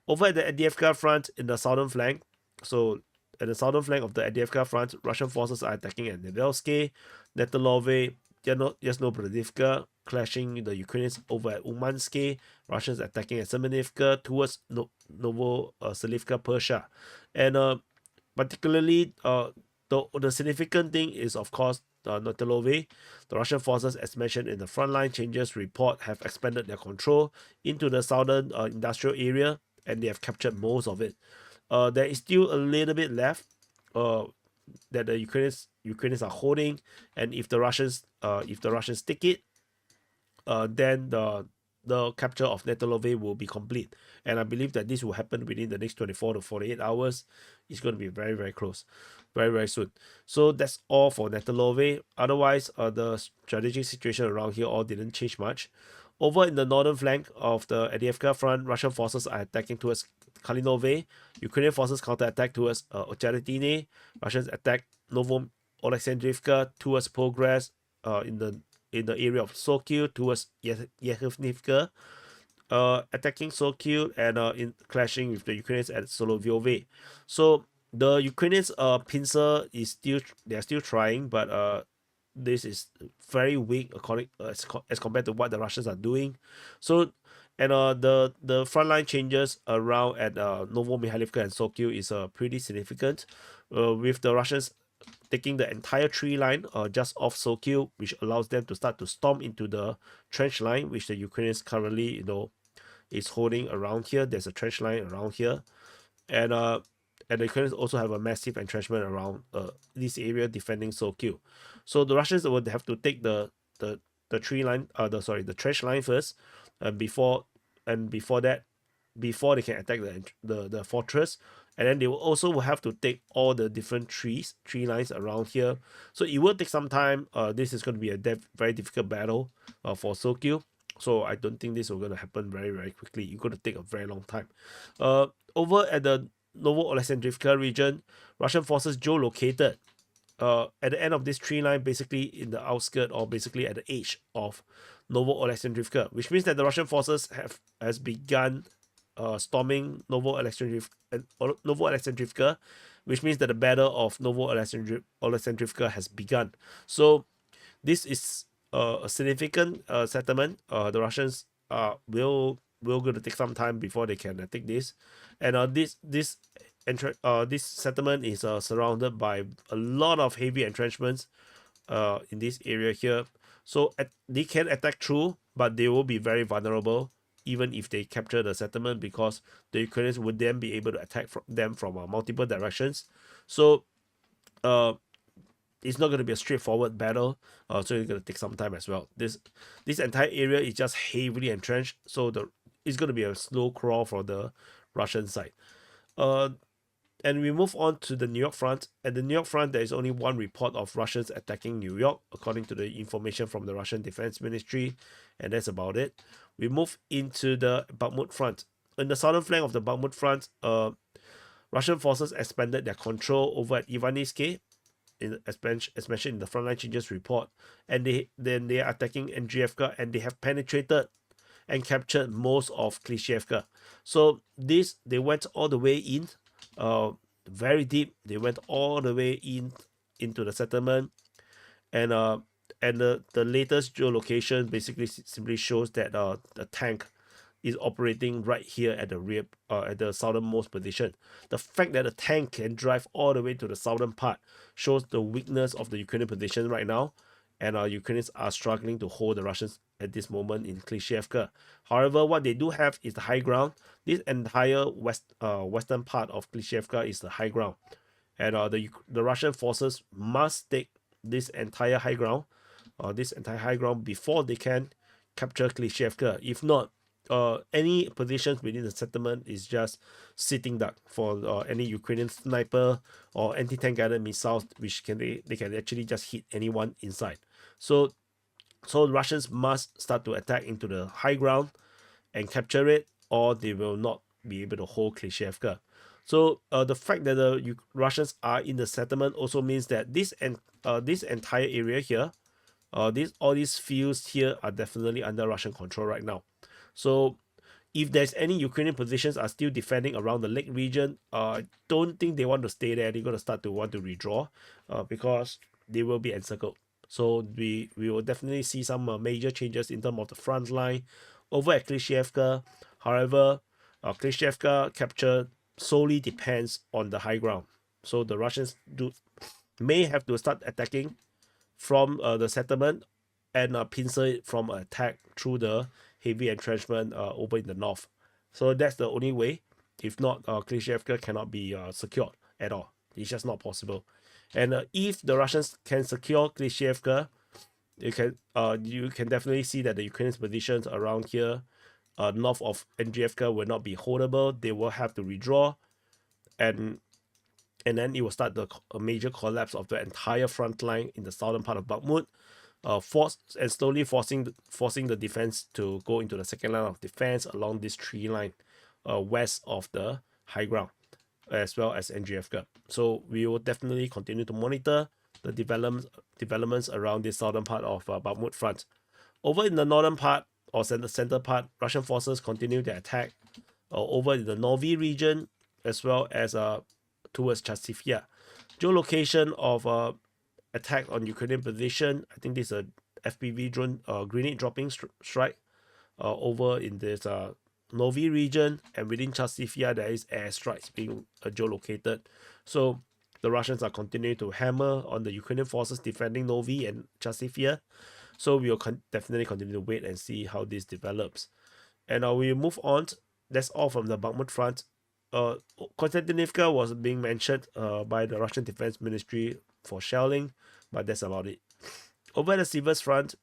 Over at the Avdiivka front in the southern flank, so at the southern flank of the Avdiivka front, Russian forces are attacking at Netailove, Netailove, Yasnobrivka, clashing the Ukrainians over at Umansky, Russians attacking at Semenivka towards Novoselivka, Persia. And particularly, the significant thing is, of course, Netailove. The Russian forces, as mentioned in the frontline changes report, have expanded their control into the southern industrial area, and they have captured most of it. There is still a little bit left that the Ukrainians are holding, and if the Russians take it, then the capture of Netailove will be complete. And I believe that this will happen within the next 24 to 48 hours. It's going to be very, very close, very, very soon. So that's all for Netailove. Otherwise, the strategic situation around here all didn't change much. Over in the northern flank of the Avdiivka front, Russian forces are attacking towards Kalinove. Ukrainian forces counterattack towards Ocharitine. Russians attack NOVOOLEKSANDRIVKA towards progress in the area of Sokil towards Yehivnivka, attacking Sokil and in clashing with the Ukrainians at Solovyove. So the Ukrainians pincer is still, they are still trying, but this is very weak according as compared to what the Russians are doing. So and the frontline changes around at Novomihайлivka and Sokil is pretty significant, with the Russians taking the entire tree line just off Sokil, which allows them to start to storm into the trench line, which the Ukrainians currently, is holding around here. There's a trench line around here, and the Ukrainians also have a massive entrenchment around this area defending Sokil. So the Russians would have to take the tree line, the trench line first, before that, before they can attack the fortress. And then they will also have to take all the different tree lines around here. So it will take some time. This is going to be a very difficult battle for Sokil. So I don't think this is going to happen very, very quickly. It's going to take a very long time. Over at the Novoolexandrivka region, Russian forces geolocated at the end of this tree line, basically in the outskirt or basically at the edge of Novoolexandrivka, which means that the Russian forces has begun storming Novoolexandrivka, which means that the battle of Novoolexandrivka has begun. So this is a significant settlement. The Russians will going to take some time before they can take this, and this settlement is surrounded by a lot of heavy entrenchments in this area here. So they can attack through, but they will be very vulnerable even if they capture the settlement, because the Ukrainians would then be able to attack them from multiple directions. So it's not going to be a straightforward battle, so it's going to take some time as well. This entire area is just heavily entrenched, so it's going to be a slow crawl for the Russian side. And we move on to the New York front. At the New York front, there is only one report of Russians attacking New York, according to the information from the Russian Defense Ministry, and that's about it. We move into the Bakhmut front. In the southern flank of the Bakhmut front, Russian forces expanded their control over at Ivaniivsky, as mentioned in the frontline changes report, and they are attacking Andriivka, and they have penetrated and captured most of Klishchiivka. So they went all the way in, very deep. They went all the way into the settlement, and the latest geolocation basically simply shows that the tank is operating right here at the rear, at the southernmost position. The fact that the tank can drive all the way to the southern part shows the weakness of the Ukrainian position right now, and Ukrainians are struggling to hold the Russians at this moment in Klishchiivka. However, what they do have is the high ground. This entire western part of Klishchiivka is the high ground, and the Russian forces must take this entire high ground, before they can capture Klishchiivka. If not, any positions within the settlement is just sitting duck for any Ukrainian sniper or anti-tank guided missiles, which they can actually just hit anyone inside. So Russians must start to attack into the high ground and capture it, or they will not be able to hold Klishchiivka. So the fact that the Russians are in the settlement also means that this entire area here, all these fields here are definitely under Russian control right now. So if there's any Ukrainian positions are still defending around the lake region, I don't think they want to stay there. They're going to start to want to redraw because they will be encircled. So we will definitely see some major changes in terms of the front line over at Klishchiivka. However, Klishchiivka capture solely depends on the high ground. So the Russians may have to start attacking from the settlement and pincer it from an attack through the heavy entrenchment over in the north. So that's the only way. If not, Klishchiivka cannot be secured at all. It's just not possible. And if the Russians can secure Klishchiivka, you can definitely see that the Ukrainian positions around here, north of Avdiivka, will not be holdable. They will have to redraw, and then it will start a major collapse of the entire front line in the southern part of Bakhmut, slowly forcing the defense to go into the second line of defense along this tree line, west of the high ground, as well as Avdiivka. So we will definitely continue to monitor the developments around the southern part of Bakhmut front. Over in the northern part or center part, Russian forces continue their attack over in the Novi region, as well as towards Chasivya. Geolocation of attack on Ukrainian position. I think this is a FPV drone grenade dropping strike over in this Novi region, and within Chasivya there is airstrikes being geolocated. So the Russians are continuing to hammer on the Ukrainian forces defending Novi and Chasivya. So we will definitely continue to wait and see how this develops. And we move on. That's all from the Bakhmut front. Konstantinivka was being mentioned by the Russian Defense Ministry for shelling, but that's about it. Over the Sivers front,